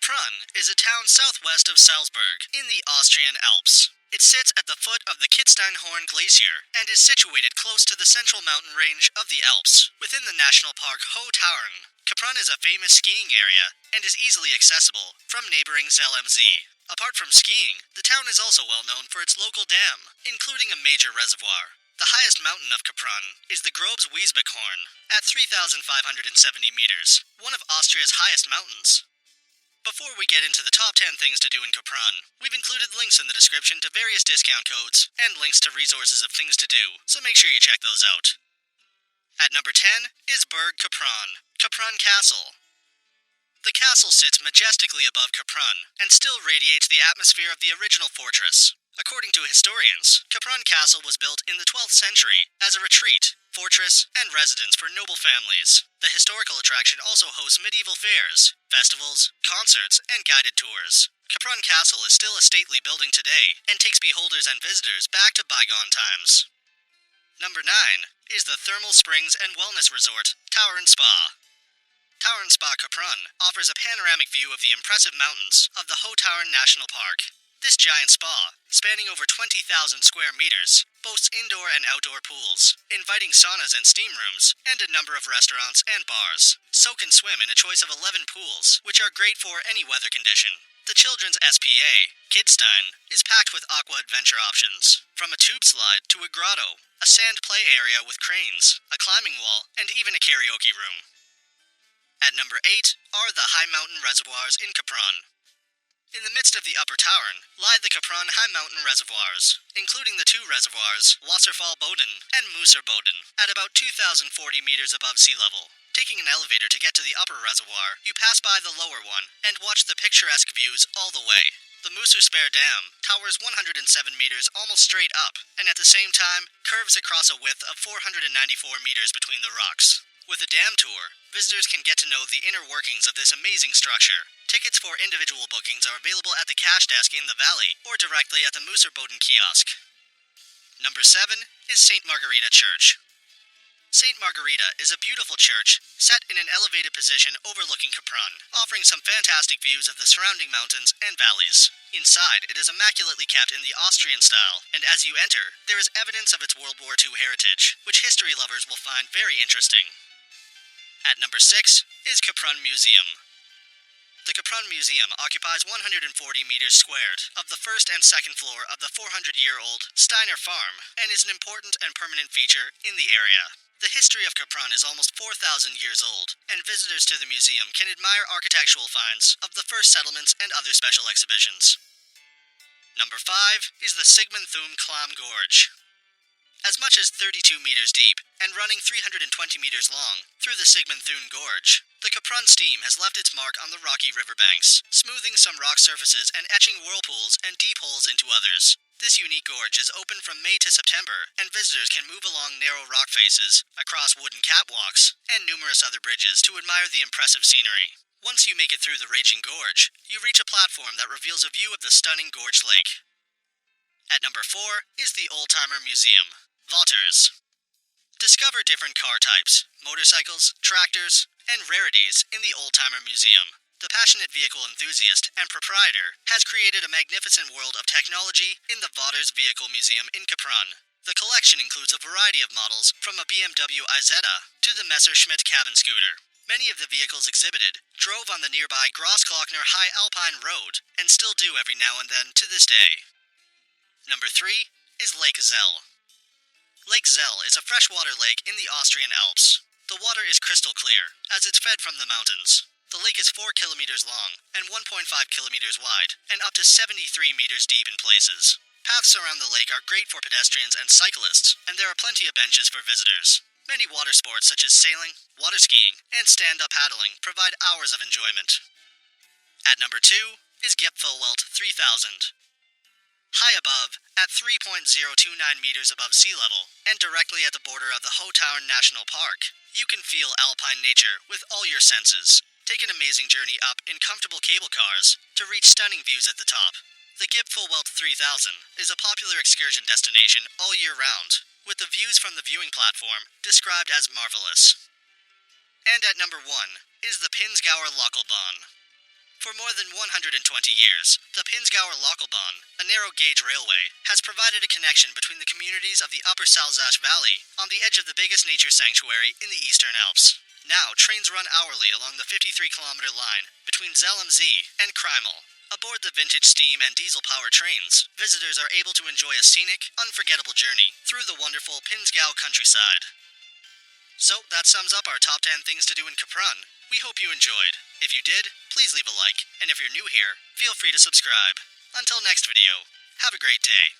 Kaprun is a town southwest of Salzburg, in the Austrian Alps. It sits at the foot of the Kitzsteinhorn Glacier and is situated close to the central mountain range of the Alps, within the national park Hohe Tauern. Kaprun is a famous skiing area and is easily accessible from neighboring Zell am See. Apart from skiing, the town is also well known for its local dam, including a major reservoir. The highest mountain of Kaprun is the Grobes Wiesbachhorn, at 3,570 meters, one of Austria's highest mountains. Before we get into the top 10 things to do in Kaprun, we've included links in the description to various discount codes and links to resources of things to do, so make sure you check those out. At number 10 is Burg Kaprun, Kaprun Castle. The castle sits majestically above Kaprun and still radiates the atmosphere of the original fortress. According to historians, Kaprun Castle was built in the 12th century as a retreat, fortress, and residence for noble families. The historical attraction also hosts medieval fairs, festivals, concerts, and guided tours. Kaprun Castle is still a stately building today and takes beholders and visitors back to bygone times. Number 9 is the Thermal Springs and Wellness Resort, Tauern Spa. Tauern Spa Kaprun offers a panoramic view of the impressive mountains of the Hohe Tauern National Park. This giant spa, spanning over 20,000 square meters, boasts indoor and outdoor pools, inviting saunas and steam rooms, and a number of restaurants and bars. Soak and swim in a choice of 11 pools, which are great for any weather condition. The children's SPA, Kidstein, is packed with aqua adventure options, from a tube slide to a grotto, a sand play area with cranes, a climbing wall, and even a karaoke room. At number 8 are the high mountain reservoirs in Kaprun. In the midst of the Upper Tauern lie the Kaprun High Mountain Reservoirs, including the two reservoirs, Wasserfall Boden and Musser Boden, at about 2,040 meters above sea level. Taking an elevator to get to the upper reservoir, you pass by the lower one and watch the picturesque views all the way. The Musser Spare Dam towers 107 meters almost straight up, and at the same time, curves across a width of 494 meters between the rocks. With a dam tour, visitors can get to know the inner workings of this amazing structure. Tickets for individual bookings are available at the cash desk in the valley or directly at the Musser Boden kiosk. Number 7 is St. Margarita Church. St. Margarita is a beautiful church set in an elevated position overlooking Kaprun, offering some fantastic views of the surrounding mountains and valleys. Inside, it is immaculately kept in the Austrian style, and as you enter, there is evidence of its World War II heritage, which history lovers will find very interesting. At number 6 is Kaprun Museum. The Kaprun Museum occupies 140 meters squared of the first and second floor of the 400-year-old Steiner Farm and is an important and permanent feature in the area. The history of Kaprun is almost 4,000 years old, and visitors to the museum can admire architectural finds of the first settlements and other special exhibitions. Number 5 is the Sigmund Thum Klamm Gorge. As much as 32 meters deep and running 320 meters long through the Sigmund Thun Gorge, the Kaprun stream has left its mark on the rocky riverbanks, smoothing some rock surfaces and etching whirlpools and deep holes into others. This unique gorge is open from May to September, and visitors can move along narrow rock faces, across wooden catwalks, and numerous other bridges to admire the impressive scenery. Once you make it through the raging gorge, you reach a platform that reveals a view of the stunning gorge lake. At number 4 is the Oldtimer Museum, Wouters. Discover different car types, motorcycles, tractors, and rarities in the Oldtimer Museum. The passionate vehicle enthusiast and proprietor has created a magnificent world of technology in the Wouters Vehicle Museum in Kaprun. The collection includes a variety of models from a BMW Isetta to the Messerschmitt cabin scooter. Many of the vehicles exhibited drove on the nearby Grossglockner High Alpine Road and still do every now and then to this day. Number 3 is Lake Zell. Lake Zell is a freshwater lake in the Austrian Alps. The water is crystal clear, as it's fed from the mountains. The lake is 4 kilometers long and 1.5 kilometers wide, and up to 73 meters deep in places. Paths around the lake are great for pedestrians and cyclists, and there are plenty of benches for visitors. Many water sports such as sailing, water skiing, and stand-up paddling provide hours of enjoyment. At number 2 is Gipfelwelt 3000. High above, at 3.029 meters above sea level, and directly at the border of the Hohe Tauern National Park, you can feel alpine nature with all your senses. Take an amazing journey up in comfortable cable cars to reach stunning views at the top. The Gipfelwelt 3000 is a popular excursion destination all year round, with the views from the viewing platform described as marvelous. And at number 1 is the Pinzgauer Lockelbahn. For more than 120 years, the Pinzgauer-Lockelbahn, a narrow-gauge railway, has provided a connection between the communities of the Upper Salzach Valley on the edge of the biggest nature sanctuary in the Eastern Alps. Now, trains run hourly along the 53-kilometer line between Zell am See and Kreimel. Aboard the vintage steam and diesel-powered trains, visitors are able to enjoy a scenic, unforgettable journey through the wonderful Pinzgau countryside. So, that sums up our top 10 things to do in Kaprun. We hope you enjoyed. If you did, please leave a like, and if you're new here, feel free to subscribe. Until next video, have a great day.